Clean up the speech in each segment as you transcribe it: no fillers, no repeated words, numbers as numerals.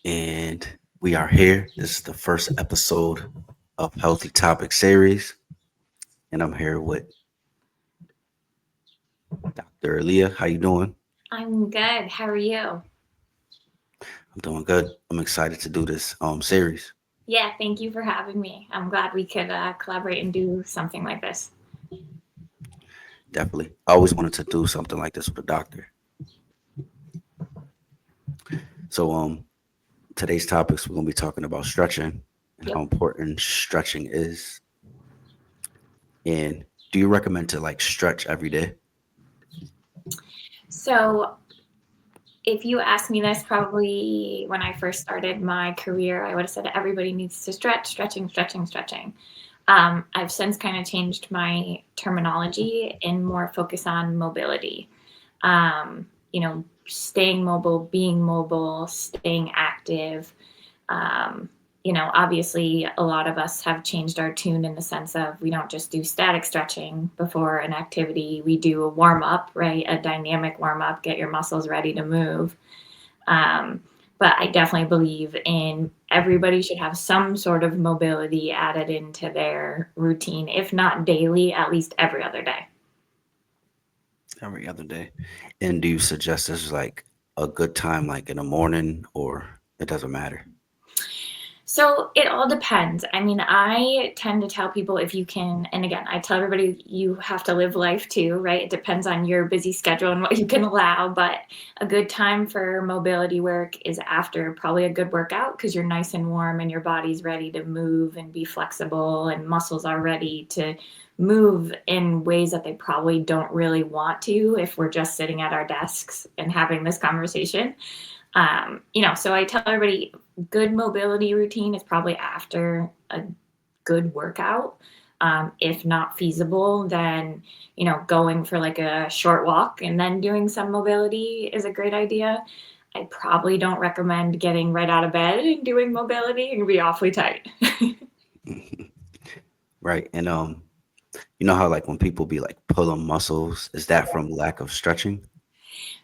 and we are here. This is the first episode of Healthy Topic series, and I'm here with Dr. Aliah. How you doing? I'm good. How are you? I'm doing good. I'm excited to do this series. Yeah, thank you for having me. I'm glad we could collaborate and do something like this. Definitely. I always wanted to do something like this with a doctor. So today's topics we're gonna be talking about stretching and how Yep. important stretching is. And do you recommend to like stretch every day? So, if you asked me this probably when I first started my career, I would have said everybody needs to stretch, stretching, stretching, stretching. I've since kind of changed my terminology and more focus on mobility. Staying mobile, staying active, obviously a lot of us have changed our tune in the sense of we don't just do static stretching before an activity. We do a warm up, right? A dynamic warm up, get your muscles ready to move. Um, but I definitely believe in everybody should have some sort of mobility added into their routine, if not daily, at least every other day. Every other day. And do you suggest this is like a good time, like in the morning, or it doesn't matter? So it all depends. I mean, I tend to tell people if you can, and again, I tell everybody you have to live life too, right? It depends on your busy schedule and what you can allow. But a good time for mobility work is after probably a good workout because you're nice and warm and your body's ready to move and be flexible, and muscles are ready to move in ways that they probably don't really want to if we're just sitting at our desks and having this conversation. So I tell everybody good mobility routine is probably after a good workout. If not feasible, then going for like a short walk and then doing some mobility is a great idea. I probably don't recommend getting right out of bed and doing mobility. It can be awfully tight. Right. And you know how like when people be like pulling muscles, is that from lack of stretching?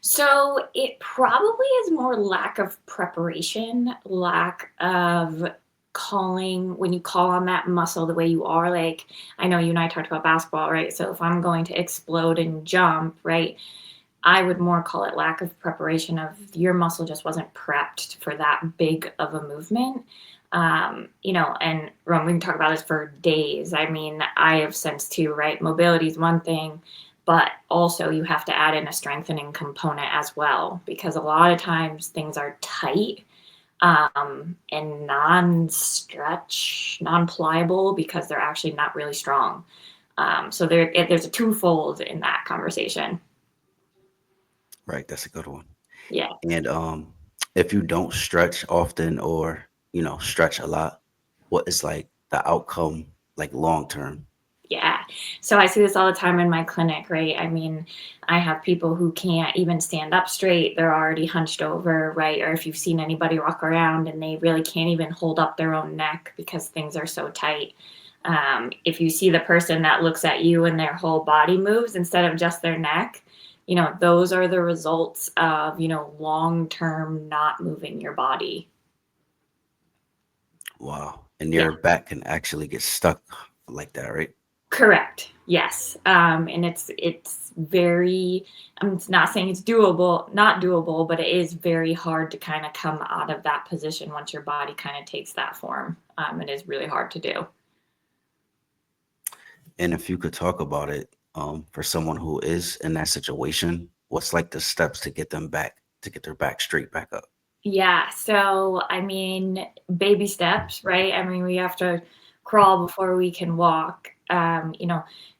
So it probably is more lack of preparation, lack of calling when you call on that muscle the way you are. Like, I know you and I talked about basketball, right? So if I'm going to explode and jump, right, I would more call it lack of preparation of your muscle just wasn't prepped for that big of a movement. And Ron, we can talk about this for days. I mean, I have sense too, right? Mobility is one thing, but also you have to add in a strengthening component as well, because a lot of times things are tight and non-stretch, non-pliable because they're actually not really strong. So there's a twofold in that conversation. Right, that's a good one. Yeah. And if you don't stretch often or, stretch a lot, what is like the outcome like long term? Yeah. So I see this all the time in my clinic, right? I mean, I have people who can't even stand up straight. They're already hunched over, right? Or if you've seen anybody walk around and they really can't even hold up their own neck because things are so tight. If you see the person that looks at you and their whole body moves instead of just their neck, those are the results of, long term not moving your body. Wow. And Yeah. your back can actually get stuck like that, right? Correct. Yes. And it's very. I'm not saying it's doable, not doable, but it is very hard to kind of come out of that position once your body kind of takes that form. It is really hard to do. And if you could talk about it, for someone who is in that situation, what's like the steps to get them back, to get their back straight back up? Yeah. So I mean, baby steps, right? I mean, we have to crawl before we can walk.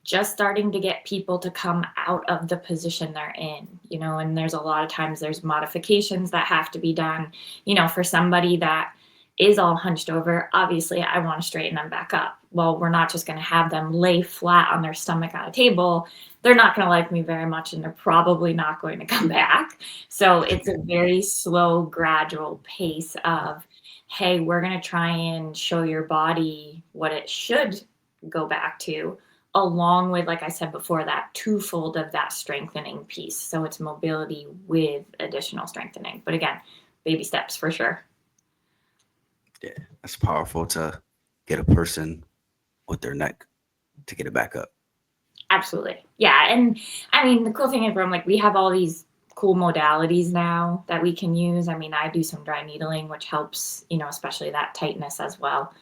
Just starting to get people to come out of the position they're in, and there's a lot of times there's modifications that have to be done, for somebody that is all hunched over. Obviously, I want to straighten them back up. Well, we're not just going to have them lay flat on their stomach on a table. They're not going to like me very much, and they're probably not going to come back. So it's a very slow, gradual pace of, hey, we're going to try and show your body what it should go back to, along with, like I said before, that twofold of that strengthening piece. So it's mobility with additional strengthening. But again, baby steps for sure. Yeah, that's powerful to get a person with their neck to get it back up. Absolutely. Yeah. And I mean, the cool thing is, from like, we have all these cool modalities now that we can use. I mean, I do some dry needling, which helps, especially that tightness as well,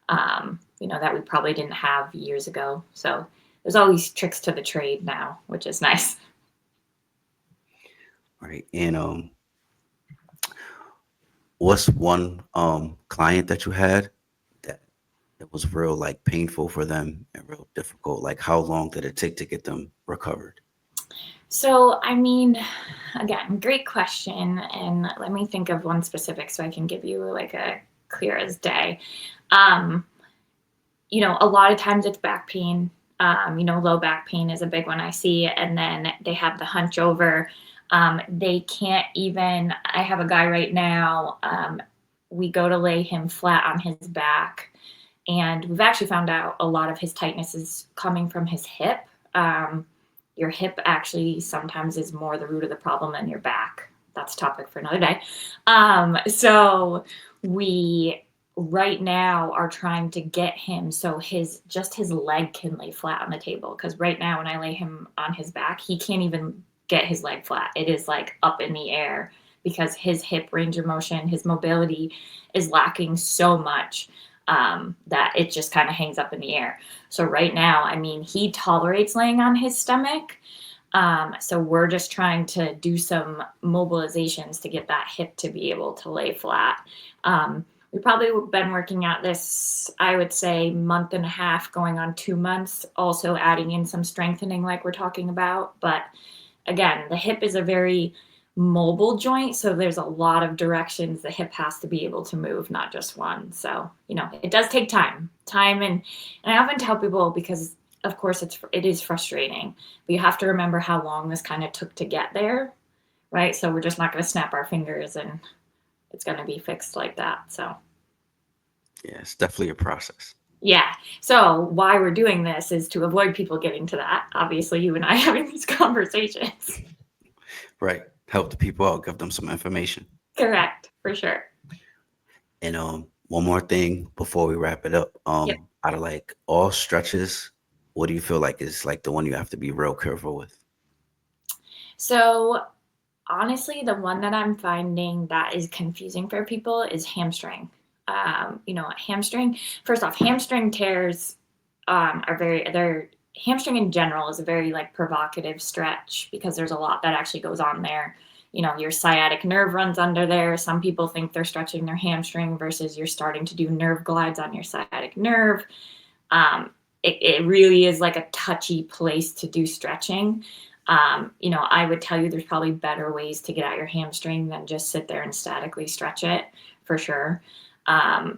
that we probably didn't have years ago. So there's all these tricks to the trade now, which is nice. Right. And what's one client that you had that it was real like painful for them and real difficult? Like how long did it take to get them recovered? So, I mean, again, great question. And let me think of one specific so I can give you like a clear as day. Um, a lot of times it's back pain. Low back pain is a big one I see. And then they have the hunch over. They can't even, I have a guy right now. We go to lay him flat on his back. And we've actually found out a lot of his tightness is coming from his hip. Um, your hip actually sometimes is more the root of the problem than your back. That's a topic for another day. So we right now are trying to get him so his leg can lay flat on the table, because right now when I lay him on his back, he can't even get his leg flat. It is like up in the air because his hip range of motion, his mobility is lacking so much, that it just kind of hangs up in the air. So right now, I mean, he tolerates laying on his stomach. So we're just trying to do some mobilizations to get that hip to be able to lay flat. We've probably been working at this, I would say, month and a half, going on 2 months, also adding in some strengthening like we're talking about. But again, the hip is a very mobile joint, so there's a lot of directions the hip has to be able to move, not just one. So it does take time. And I often tell people, because of course it is frustrating, but you have to remember how long this kind of took to get there, right? So we're just not going to snap our fingers and it's going to be fixed like that. So Yeah, it's definitely a process. yeah. So why we're doing this is to avoid people getting to that. Obviously, you and I having these conversations. Right. Help the people out, give them some information. Correct, for sure. And one more thing before we wrap it up. Yep. Out of like all stretches, what do you feel like is like the one you have to be real careful with? So honestly, the one that I'm finding that is confusing for people is hamstring. Hamstring. First off, hamstring tears are they're hamstring in general is a very like provocative stretch because there's a lot that actually goes on there. Your sciatic nerve runs under there. Some people think they're stretching their hamstring versus you're starting to do nerve glides on your sciatic nerve. It really is like a touchy place to do stretching. I would tell you there's probably better ways to get at your hamstring than just sit there and statically stretch it, for sure.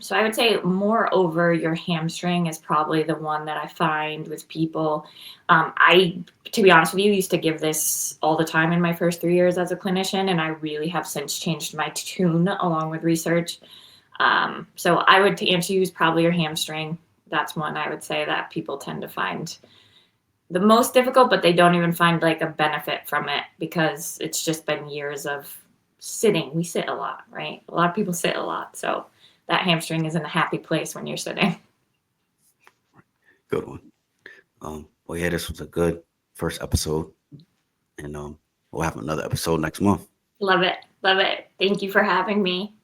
So I would say more over your hamstring is probably the one that I find with people. To be honest with you, used to give this all the time in my first 3 years as a clinician, and I really have since changed my tune along with research. So I would, to answer you, is probably your hamstring. That's one I would say that people tend to find the most difficult, but they don't even find like a benefit from it because it's just been years of sitting. We sit a lot, right? A lot of people sit a lot. So that hamstring is in a happy place when you're sitting. Good one. Well, yeah, this was a good first episode, and we'll have another episode next month. Love it. Love it. Thank you for having me.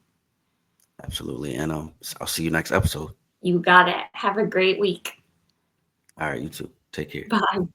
Absolutely, and I'll see you next episode. You got it. Have a great week. All right, you too. Take care. Bye.